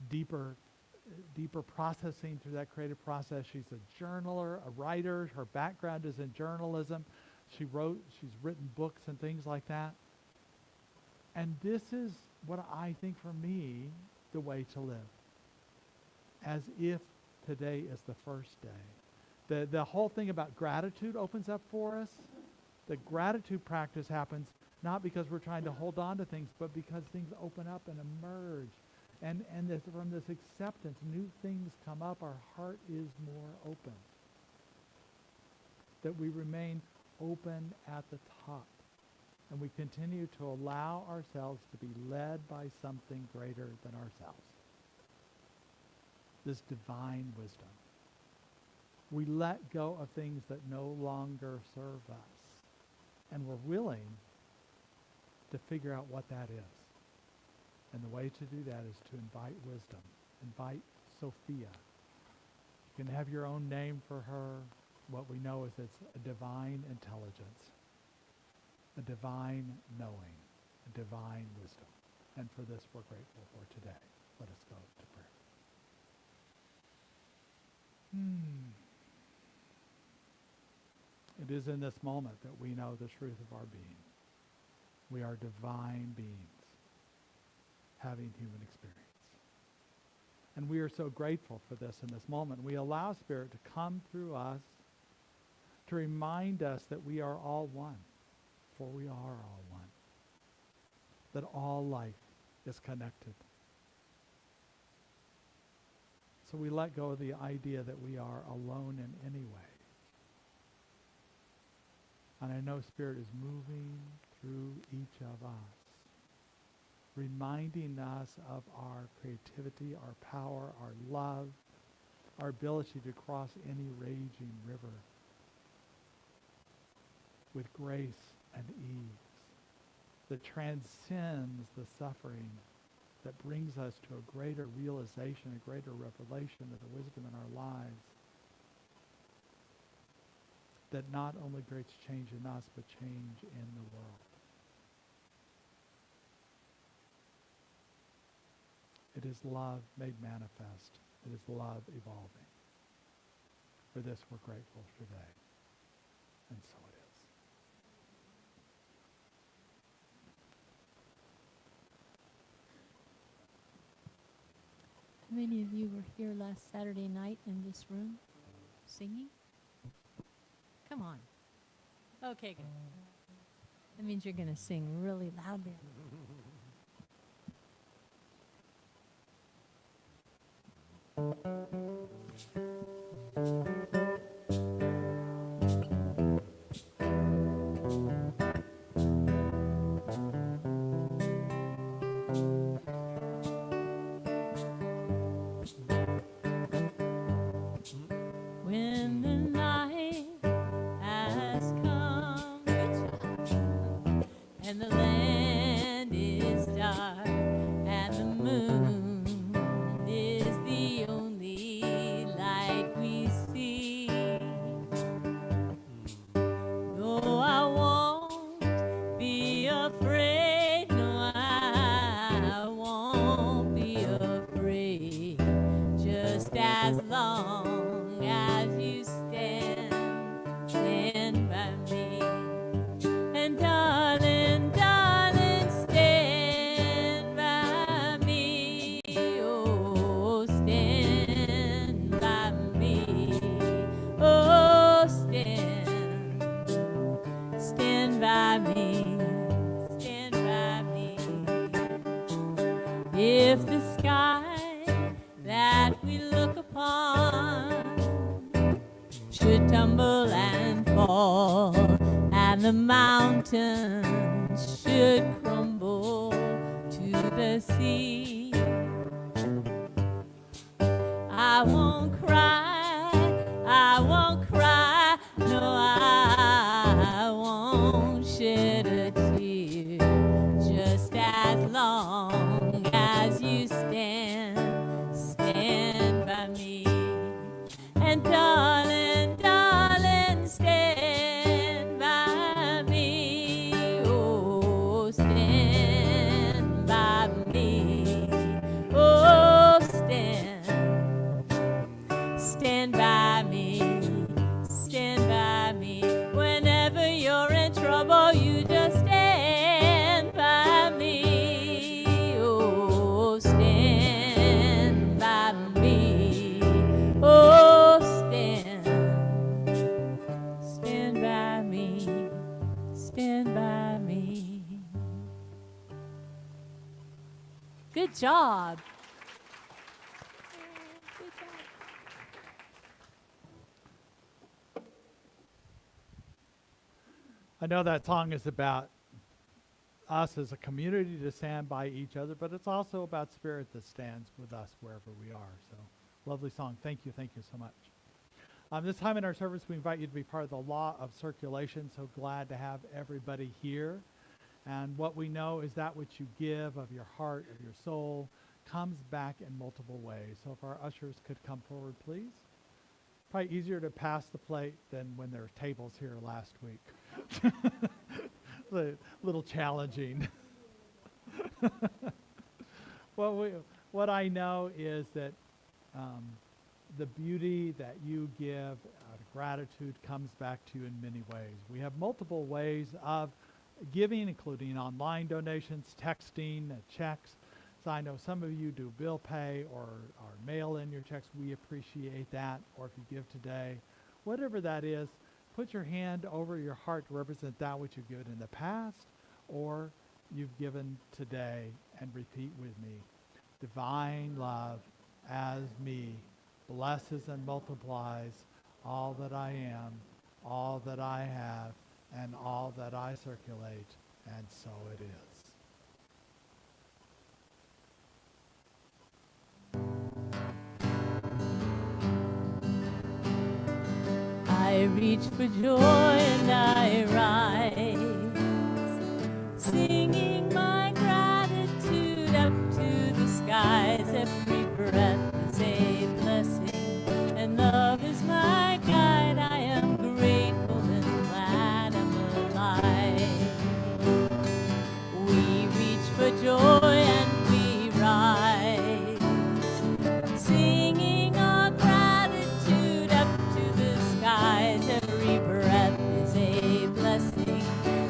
S1: deeper processing through that creative process. She's a journaler, a writer. Her background is in journalism. She's written books and things like that. And this is what I think, for me, the way to live. As if today is the first day. The whole thing about gratitude opens up for us. The gratitude practice happens not because we're trying to hold on to things, but because things open up and emerge. And from this acceptance, new things come up. Our heart is more open. That we remain open at the top. And we continue to allow ourselves to be led by something greater than ourselves. This divine wisdom. We let go of things that no longer serve us. And we're willing to figure out what that is. And the way to do that is to invite wisdom. Invite Sophia. You can have your own name for her. What we know is it's a divine intelligence, a divine knowing, a divine wisdom. And for this we're grateful for today. Let us go to prayer. It is in this moment that we know the truth of our being. We are divine beings having human experience. And we are so grateful for this in this moment. We allow Spirit to come through us to remind us that we are all one, for we are all one. That all life is connected. So we let go of the idea that we are alone in any way. And I know Spirit is moving through each of us, reminding us of our creativity, our power, our love, our ability to cross any raging river with grace and ease that transcends the suffering, that brings us to a greater realization, a greater revelation of the wisdom in our lives, that not only creates change in us, but change in the world. It is love made manifest. It is love evolving. For this we're grateful today. And so it is.
S2: How many of you were here last Saturday night in this room singing? Come on. Okay, good. That means you're going to sing really loudly. When the night has come and the land is dark and the moon is the only light we see, though I won't be afraid, no, I won't be afraid, just as long as you stand by me. And darling, darling, stand by me. Oh, stand by me. Oh, stand by me. Stand by me. If the sky that we look upon should tumble and fall, and the mountains should crumble to the sea, I won't cry, I won't cry, no, I won't shed a tear, just as long as you stand by me. And darling, darling, stand by me. Oh, stand by me. Oh, stand by me. Stand by me. Whenever you're in trouble, you just stand by me. Oh, stand by me. Oh, stand by me, stand by me. Good job. Good job.
S1: I know that song is about us as a community to stand by each other, but it's also about Spirit that stands with us wherever we are. So, lovely song. Thank you so much. This time in our service, we invite you to be part of the law of circulation. So glad to have everybody here. And what we know is that which you give of your heart, of your soul, comes back in multiple ways. So if our ushers could come forward, please. Probably easier to pass the plate than when there were tables here last week. A little challenging. What I know is that the beauty that you give out of gratitude comes back to you in many ways. We have multiple ways of giving, including online donations, texting, checks. So I know some of you do bill pay or mail in your checks. We appreciate that. Or if you give today, whatever that is, put your hand over your heart to represent that which you've given in the past or you've given today, and repeat with me. Divine love as me blesses and multiplies all that I am, all that I have, and all that I circulate, and so it is.
S2: I reach for joy and I rise, singing my gratitude up to the skies. Every breath is a blessing, and love is my guide. I am grateful and glad I'm alive. We reach for joy and we rise, singing our gratitude up to the skies. Every breath is a blessing,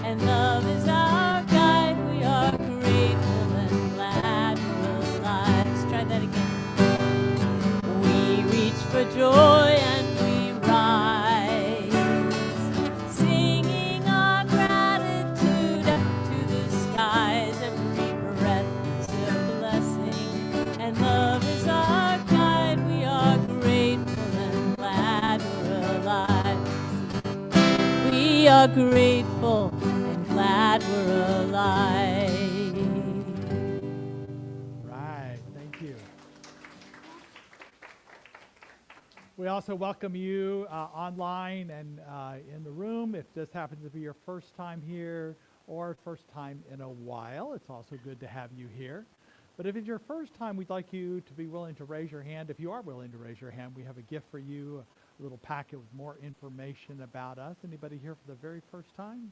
S2: and love is our guide. We are grateful and glad we're alive. Let's try that again. We reach for joy and we rise, singing our gratitude up to the skies. Every breath is a blessing, and love is our guide. We are grateful and glad we're alive. We are grateful and glad we're alive.
S1: Right, thank you. We also welcome you online and in the room. If this happens to be your first time here or first time in a while, it's also good to have you here. But if it's your first time, we'd like you to be willing to raise your hand. If you are willing to raise your hand, we have a gift for you, a little packet with more information about us. Anybody here for the very first time?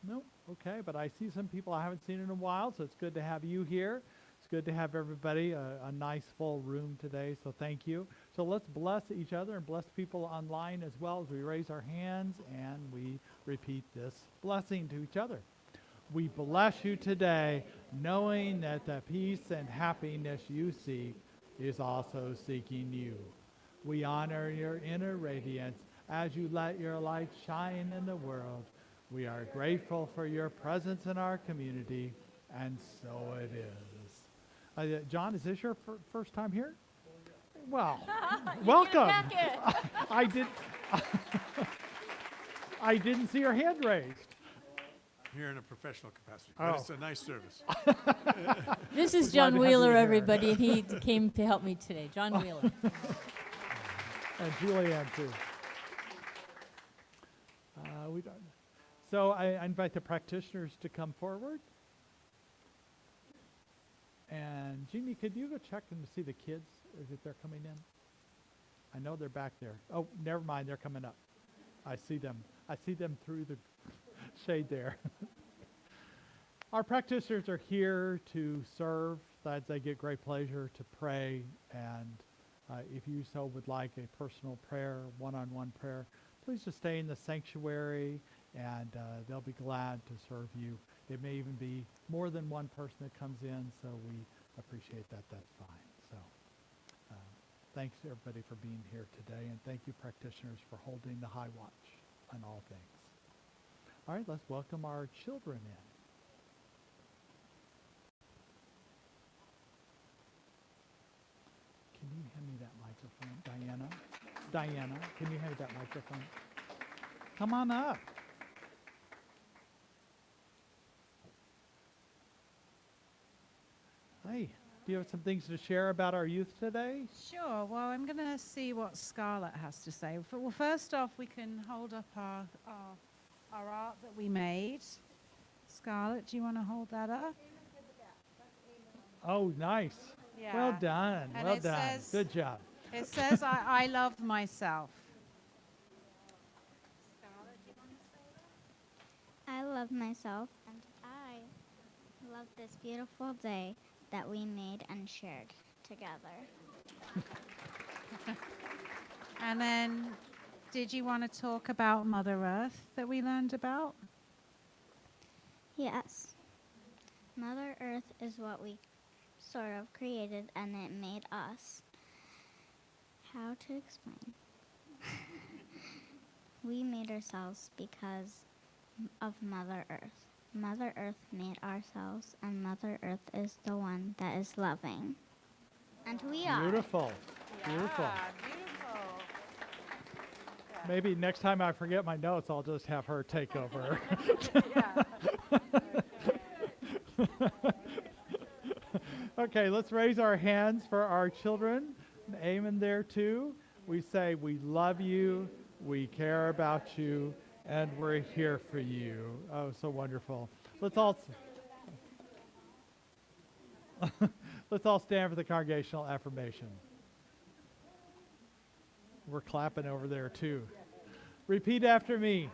S1: No? Okay, but I see some people I haven't seen in a while, so it's good to have you here. It's good to have everybody, a nice full room today, so thank you. So let's bless each other and bless people online as well as we raise our hands and we repeat this blessing to each other. We bless you today, knowing that the peace and happiness you seek is also seeking you. We honor your inner radiance as you let your light shine in the world. We are grateful for your presence in our community, and so it is. John, is this your first time here? Well, welcome. I didn't see your hand raised.
S4: here in a professional capacity.
S1: Oh.
S4: But it's a nice service.
S2: This is
S1: We're glad
S2: John
S1: to have you
S2: Wheeler,
S1: here.
S2: everybody, and he came to help me today. John Wheeler.
S1: And Julianne, too. We don't. So I invite the practitioners to come forward. And Jeannie, could you go check and see the kids if they're coming in? I know they're back there. Oh, never mind, they're coming up. I see them. I see them through the shade there. Our practitioners are here to serve. That they get great pleasure to pray. And if you so would like a personal prayer, one-on-one prayer, please just stay in the sanctuary, and they'll be glad to serve you. It may even be more than one person that comes in, so we appreciate that. That's fine. So thanks, everybody, for being here today, and thank you, practitioners, for holding the high watch on all things. All right, let's welcome our children in. Can you hand me that microphone, Diana? Diana, can you hand me that microphone? Come on up. Hey, do you have some things to share about our youth today?
S5: Sure. Well, I'm going to see what Scarlett has to say. Well, first off, we can hold up our art that we made. Scarlett, do you want to hold that up?
S1: Oh, nice.
S5: Yeah.
S1: Well done.
S5: And
S1: Well
S5: it
S1: done.
S5: says-
S1: Good job.
S5: It says, I love myself. Scarlett, do you want to say that?
S6: I love myself, and I love this beautiful day that we made and shared together.
S5: And then, did you want to talk about Mother Earth that we learned about?
S6: Yes. Mother Earth is what we sort of created, and it made us. How to explain? We made ourselves because of Mother Earth. Mother Earth made ourselves, and Mother Earth is the one that is loving. And we are.
S1: Beautiful. Beautiful.
S5: Beautiful.
S1: Maybe next time I forget my notes, I'll just have her take over. Okay, let's raise our hands for our children. Amen there too. We say we love you, we care about you, and we're here for you. Oh, so wonderful. Let's all let's all stand for the congregational affirmation. We're clapping over there too. Repeat after me.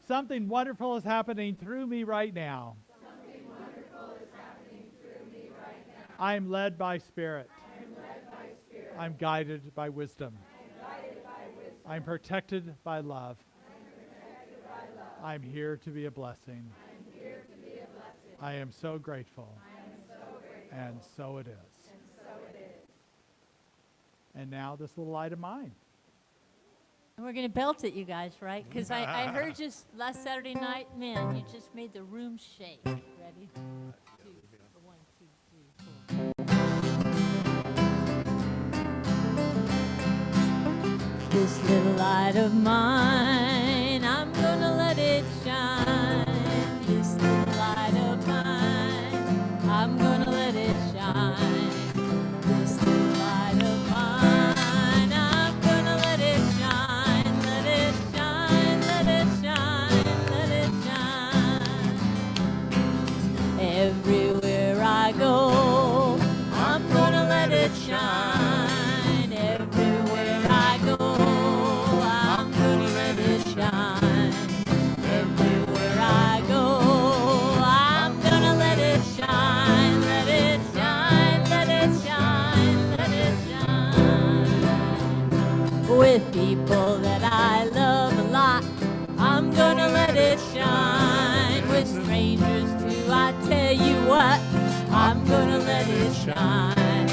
S1: Something wonderful is happening through me right now. I am led by Spirit. I'm guided by wisdom. I'm protected by love. I'm here to be a blessing. I am so grateful. And so it is. And now this little light of mine.
S2: And we're going to belt it, you guys, right? Because I heard you last Saturday night, man, you just made the room shake. Ready? Two, one, two, three, four. This little light of mine, I'm gonna let it shine. This little light of mine, I'm gonna let it shine. This little light of mine, I'm gonna let it shine. Let it shine, let it shine, let it shine. Everywhere I go, I'm gonna let it shine. Everywhere I go, I'm gonna let it shine. Everywhere I go, I'm gonna let it shine. Let it shine, let it shine, let it shine. With people that I love a lot, I'm gonna let it shine. With strangers too, I tell you what, I'm gonna let it shine.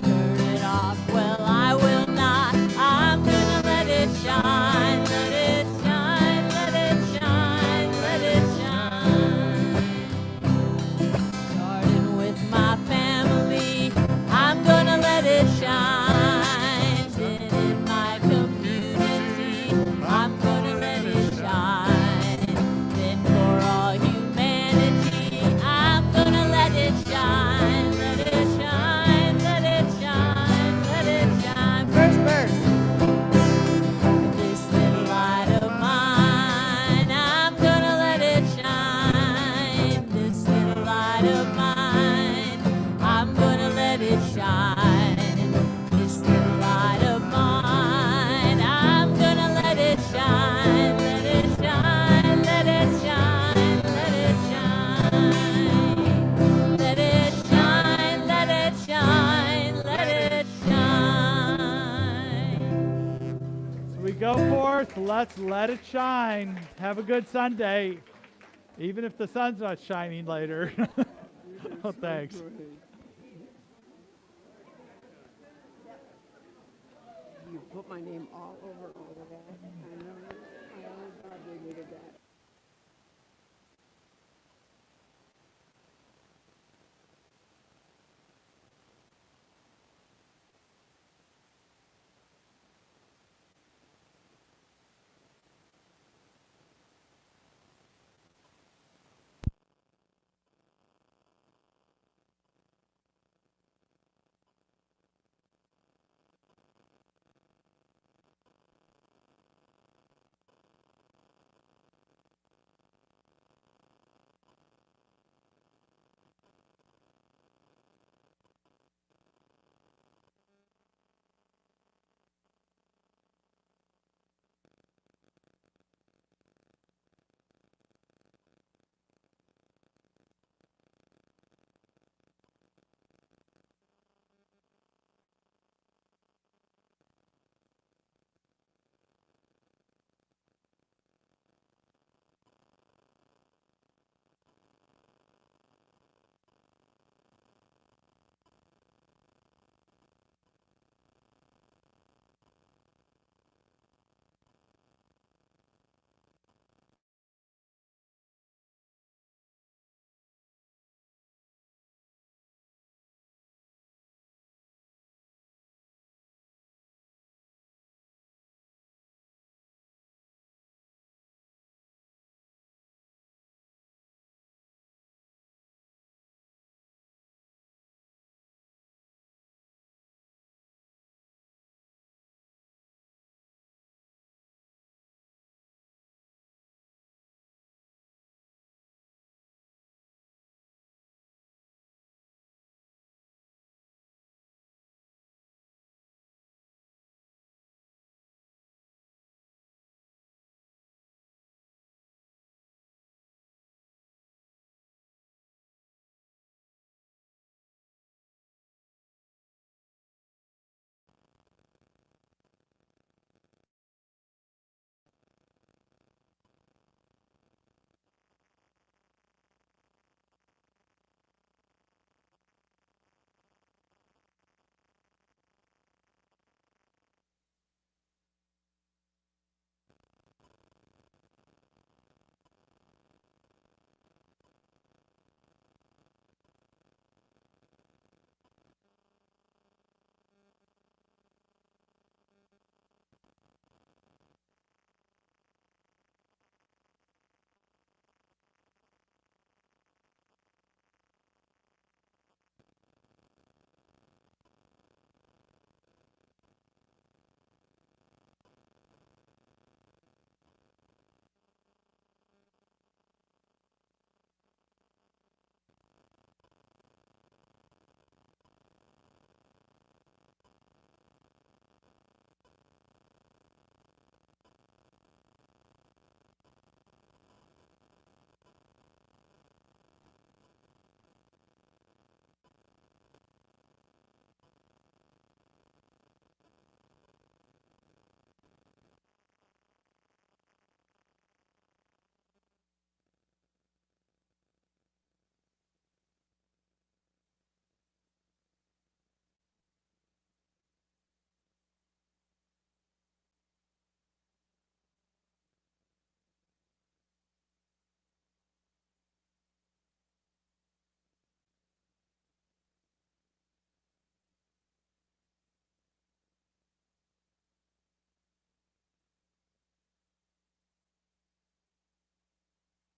S2: Turn it off, well I will not. I'm gonna let it shine. Let it shine, let it shine, let it shine. Starting with my family, I'm gonna let it shine. Then in my community, I'm gonna let it shine. Then for all humanity,
S1: Go forth. Let's let it shine. Have a good Sunday, even if the sun's not shining later. Oh, thanks.
S3: You put my name all over all of that. I know God gave me to that.